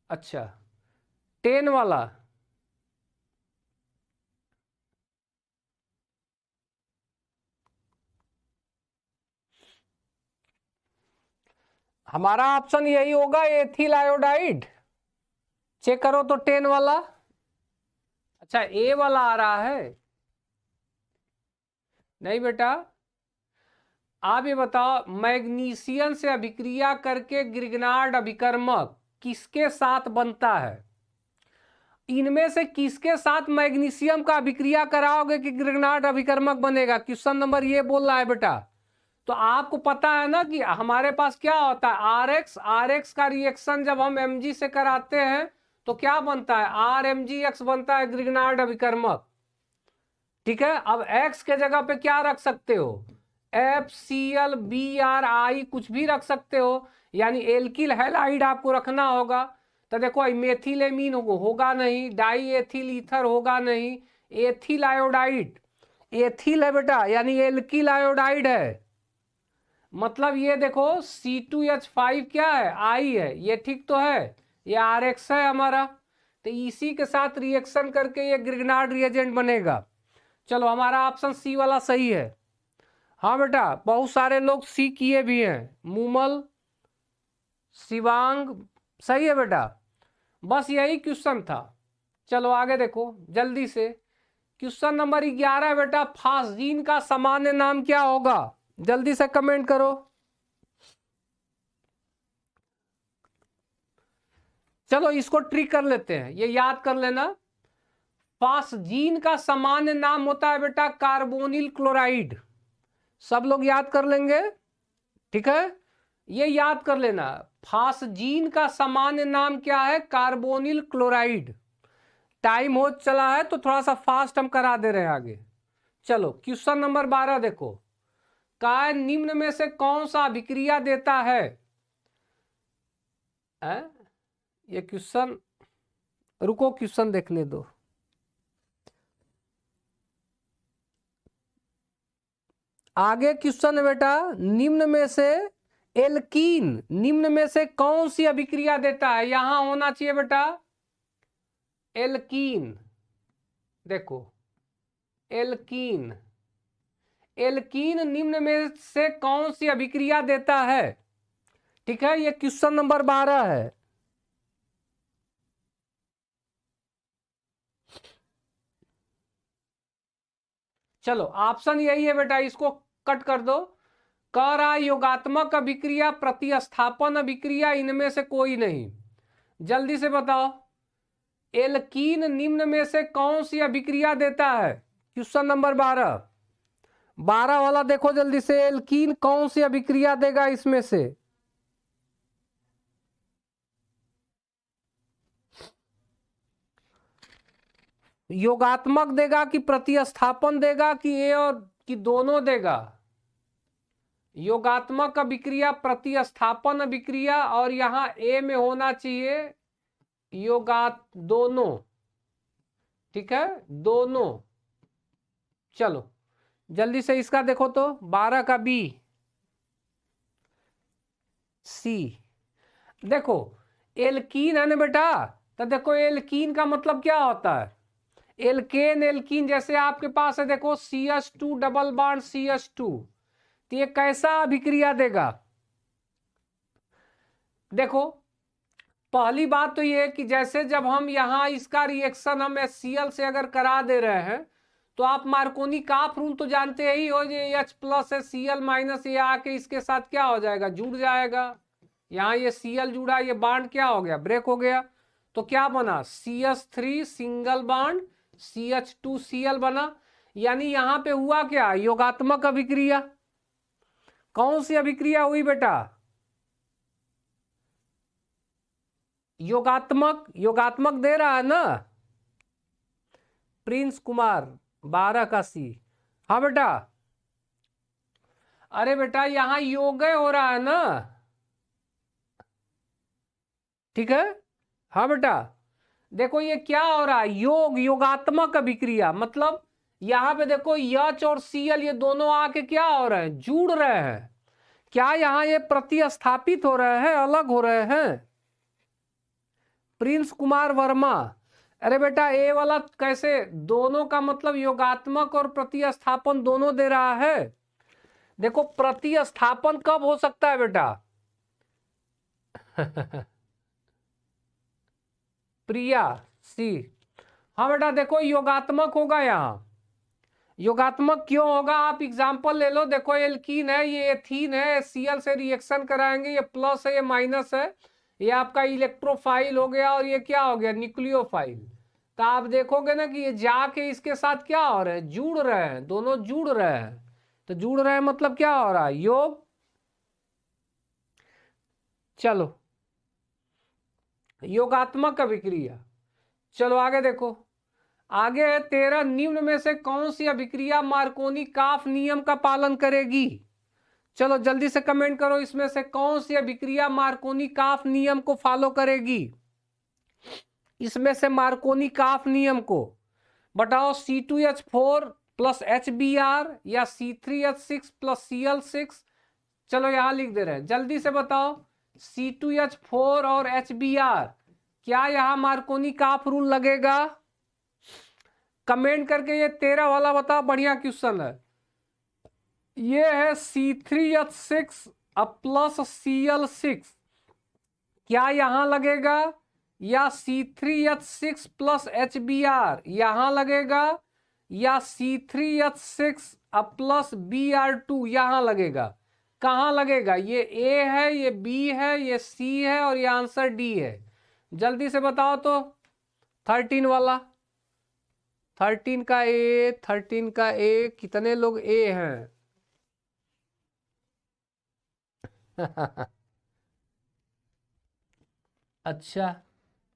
अच्छा 10 वाला, हमारा ऑप्शन यही होगा, एथिल आयोडाइड। चेक करो तो 10 वाला, अच्छा ए वाला आ रहा है। नहीं बेटा, आप ये बताओ, मैग्नीशियम से अभिक्रिया करके ग्रिग्नार्ड अभिकर्मक किसके साथ बनता है? इनमें से किसके साथ मैग्नीशियम का अभिक्रिया कराओगे कि ग्रिग्नार्ड अभिकर्मक बनेगा? क्वेश्चन नंबर ये बोल रहा है बेटा। तो आपको पता है ना कि हमारे पास क्या होता है, आर एक्स का रिएक्शन जब हम Mg से कराते हैं तो क्या बनता है? RMgX बनता है, ग्रिग्नार्ड अभिकर्मक। ठीक है, अब X के जगह पे क्या रख सकते हो? FCl, Bri, कुछ भी रख सकते हो, यानी एल्किल हैलाइड आपको रखना होगा। तो देखो मेथिलेमीन होगा नहीं, डाई एथिल ईथर होगा नहीं, एथिल आयोडाइड, एथिल है बेटा, यानी एल्किल आयोडाइड है। मतलब ये देखो C2H5 क्या है? आई है, ये ठीक तो है, ये RX है हमारा, तो इसी के साथ रिएक्शन करके ये ग्रिग्नार्ड रिएजेंट बनेगा। चलो हमारा ऑप्शन सी वाला सही है। हाँ बेटा, बहुत सारे लोग सी किए भी हैं, मूमल, शिवांग, सही है बेटा। बस यही क्वेश्चन था। चलो आगे देखो जल्दी से। क्वेश्चन नंबर 11 बेटा, फास्जीन का सामान्य नाम क्या होगा? जल्दी से कमेंट करो। चलो इसको ट्रिक कर लेते हैं, ये याद कर लेना। फास्जीन का सामान्य नाम होता है बेटा कार्बोनिल क्लोराइड। सब लोग याद कर लेंगे, ठीक है, ये याद कर लेना। फास्जीन का सामान्य नाम क्या है? Carbonyl chloride. टाइम हो चला है तो थोड़ा सा फास्ट हम करा दे रहे हैं आगे। चलो क्वेश्चन नंबर 12 देखो, काय निम्न में से कौन सा अभिक्रिया देता है? ये क्वेश्चन, रुको क्वेश्चन देखने दो। आगे क्वेश्चन है बेटा, निम्न में से कौन सी अभिक्रिया देता है? यहां होना चाहिए बेटा एल्कीन। देखो एल्कीन निम्न में से कौन सी अभिक्रिया देता है? ठीक है, ये क्वेश्चन नंबर 12 है। चलो ऑप्शन यही है बेटा, इसको कट कर दो। कह रहा योगात्मक अभिक्रिया, प्रतिस्थापन अभिक्रिया, इनमें से कोई नहीं। जल्दी से बताओ, एल्कीन निम्न में से कौन सी अभिक्रिया देता है? क्वेश्चन नंबर 12 वाला देखो जल्दी से, एल्कीन कौन सी अभिक्रिया देगा इसमें से? योगात्मक देगा कि प्रतिस्थापन देगा कि ए और कि दोनों देगा? योगात्मक अभिक्रिया, प्रतिस्थापन अभिक्रिया, और यहां ए में होना चाहिए दोनों। ठीक है, दोनों। चलो जल्दी से इसका देखो तो, 12 का बी सी। देखो एल्कीन है ना बेटा, तो देखो एल्कीन का मतलब क्या होता है? एल्कीन जैसे आपके पास है, देखो CH2 डबल बॉन्ड CH2, तो ये कैसा अभिक्रिया देगा? देखो पहली बात तो ये है कि जैसे जब हम यहां इसका रिएक्शन हम HCl से अगर करा दे रहे हैं, तो आप मार्कोनी काफ रूल तो जानते ही हो, ये H प्लस है, Cl माइनस, ये आके इसके साथ क्या हो जाएगा? जुड़ जाएगा। यहाँ ये Cl जुड़ा, ये बॉन्ड क्या हो गया? ब्रेक हो गया। तो क्या बना? CH3 सिंगल बॉन्ड CH2Cl बना। यानी यहाँ पे हुआ क्या? योगात्मक अभिक्रिया। कौन सी अभिक्रिया हुई बेटा? योगात्मक दे रहा है ना प्रिंस कुमार, 12 का सी। हाँ बेटा, अरे बेटा यहां योगय हो रहा है ना, ठीक है। हाँ बेटा, देखो ये क्या हो रहा है? योगात्मक अभिक्रिया, मतलब यहां पे देखो H और Cl ये दोनों आके क्या हो रहे हैं? जुड़ रहे हैं। क्या यहां ये प्रतिस्थापित हो रहे हैं, अलग हो रहे हैं? प्रिंस कुमार वर्मा, अरे बेटा ए वाला कैसे? दोनों का मतलब योगात्मक और प्रतिस्थापन दोनों दे रहा है। देखो प्रतिस्थापन कब हो सकता है बेटा? प्रिया सी, हाँ बेटा देखो योगात्मक होगा। यहाँ योगात्मक क्यों होगा? आप एग्जांपल ले लो, देखो एल्कीन है, ये एथीन है, Cl से रिएक्शन कराएंगे, ये प्लस है, ये माइनस है, ये आपका इलेक्ट्रोफाइल हो गया, और ये क्या हो गया? न्यूक्लियोफाइल। तो आप देखोगे ना कि ये जाके इसके साथ क्या हो रहे हैं? जुड़ रहे हैं, दोनों जुड़ रहे हैं। तो जुड़ रहे हैं मतलब क्या हो रहा है? योग। चलो योगात्मक अभिक्रिया। चलो आगे देखो, आगे है 13, निम्न में से कौन सी अभिक्रिया मार्कोनी काफ नियम का पालन करेगी? चलो जल्दी से कमेंट करो, इसमें से कौन सी अभिक्रिया मार्कोनी काफ नियम को फॉलो करेगी? इसमें से मार्कोनी काफ नियम को बताओ। C2H4 प्लस HBr या C3H6 प्लस Cl6? चलो यहां लिख दे रहे हैं, जल्दी से बताओ। C2H4 और HBr, क्या यहां मार्कोनी काफ रूल लगेगा? कमेंट करके ये 13 वाला बताओ, बढ़िया क्वेश्चन है। ये है C3H6 प्लस Cl6, क्या यहां लगेगा? या C3H6 प्लस HBr यहां लगेगा, या C3H6 प्लस Br2 यहां लगेगा? कहां लगेगा? ये A है, ये B है, ये C है, और ये आंसर D है। जल्दी से बताओ तो। 13 वाला, 13 का A, 13 का A, कितने लोग A हैं? अच्छा,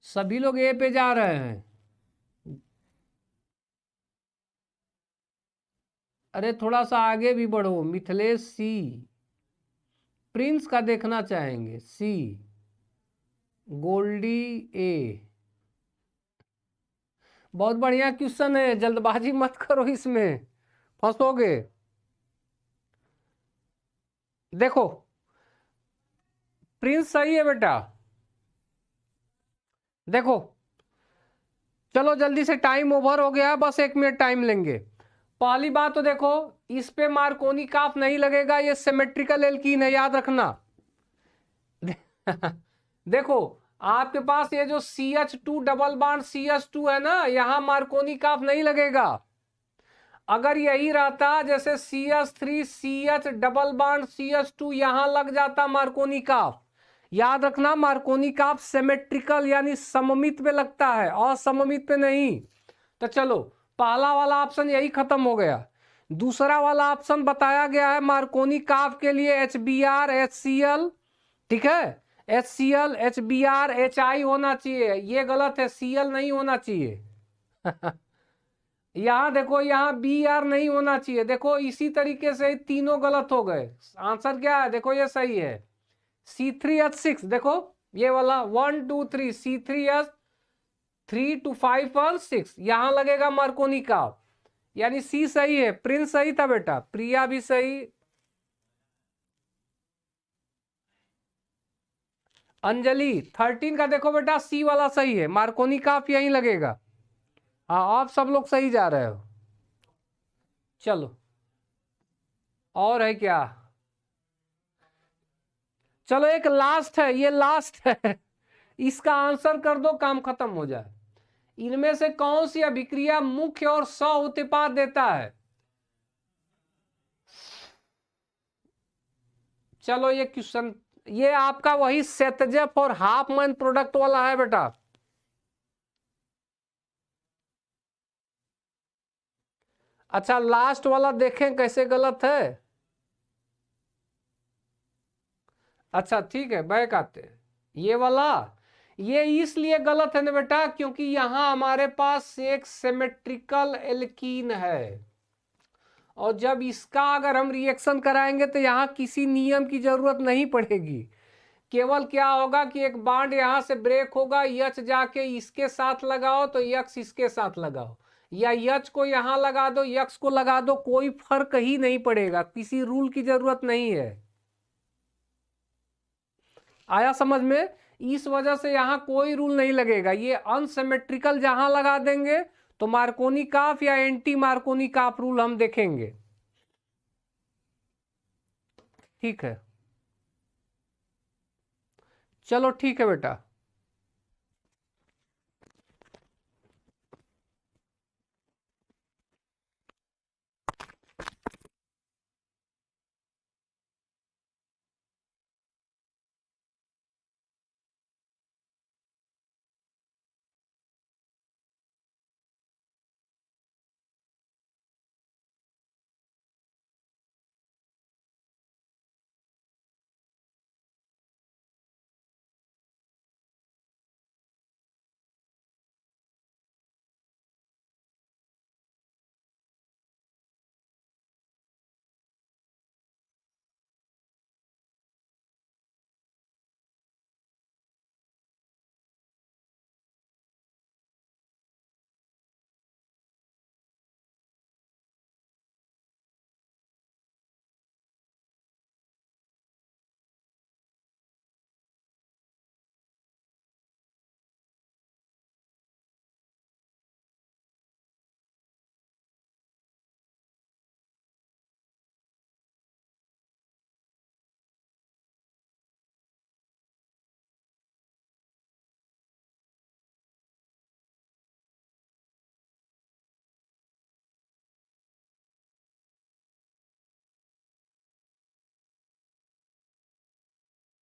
सभी लोग A पे जा रहे हैं। अरे थोड़ा सा आगे भी बढ़ो, मिथिलेश C, प्रिंस का देखना चाहेंगे C, गोल्डी A। बहुत बढ़िया क्वेश्चन है, जल्दबाजी मत करो, इसमें फंसोगे। देखो प्रिंस सही है बेटा। देखो चलो जल्दी से, टाइम ओवर हो गया, बस 1 मिनट टाइम लेंगे। पहली बात तो देखो, इस पे मार्कोनी काफ नहीं लगेगा, ये सिमेट्रिकल एल्कीन है, याद रखना। देखो आपके पास ये जो CH2 डबल बॉन्ड CH2 है ना, यहां मार्कोनी काफ नहीं लगेगा। अगर यही रहता जैसे CH3 CH double bond CH2, यहां लग जाता मार्कोनी काफ। याद रखना मार्कोनी काफ सिमेट्रिकल यानी सममित पे लगता है, असममित पे नहीं। तो चलो पहला वाला ऑप्शन यही खत्म हो गया। दूसरा वाला ऑप्शन बताया गया है मार्कोनी काफ के लिए HBr HCl, ठीक है, HCl HBr HI होना चाहिए, ये गलत है, Cl नहीं होना चाहिए। यहां देखो, यहां Br नहीं होना चाहिए, देखो इसी तरीके से तीनों गलत हो गए। आंसर क्या है, देखो ये सही है, C3H6। देखो ये वाला 1 2 3 C3H 3 to 5 और 6 यहां लगेगा मार्कोनी का, यानी सी सही है। प्रिंस सही था बेटा, प्रिया भी सही, अंजलि 13 का देखो बेटा सी वाला सही है, मार्कोनी का आप यहीं लगेगा। हाँ आप सब लोग सही जा रहे हो। चलो और है क्या, चलो एक लास्ट है, ये लास्ट है, इसका आंसर कर दो, काम खत्म हो जाए। इनमें से कौन सी अभिक्रिया मुख्य और सह उत्पाद देता है? चलो ये क्वेश्चन, ये आपका वही सेतजेफ और हाफमैन प्रोडक्ट वाला है बेटा। अच्छा लास्ट वाला देखें कैसे गलत है। अच्छा ठीक है बैक आते हैं, ये वाला ये इसलिए गलत है ना बेटा, क्योंकि यहां हमारे पास एक सिमेट्रिकल एल्कीन है, और जब इसका अगर हम रिएक्शन कराएंगे तो यहाँ किसी नियम की जरूरत नहीं पड़ेगी। केवल क्या होगा कि एक बॉन्ड यहां से ब्रेक होगा, यच जाके इसके साथ लगाओ तो यक्स इसके साथ लगाओ, या यच को यहां लगा दो यक्स को लगा दो, कोई फर्क ही नहीं पड़ेगा, किसी रूल की जरूरत नहीं है। आया समझ में? इस वजह से यहां कोई रूल नहीं लगेगा, ये अनसिमेट्रिकल जहां लगा देंगे तो मार्कोनी काफ या एंटी मार्कोनी काफ रूल हम देखेंगे। ठीक है, चलो ठीक है बेटा।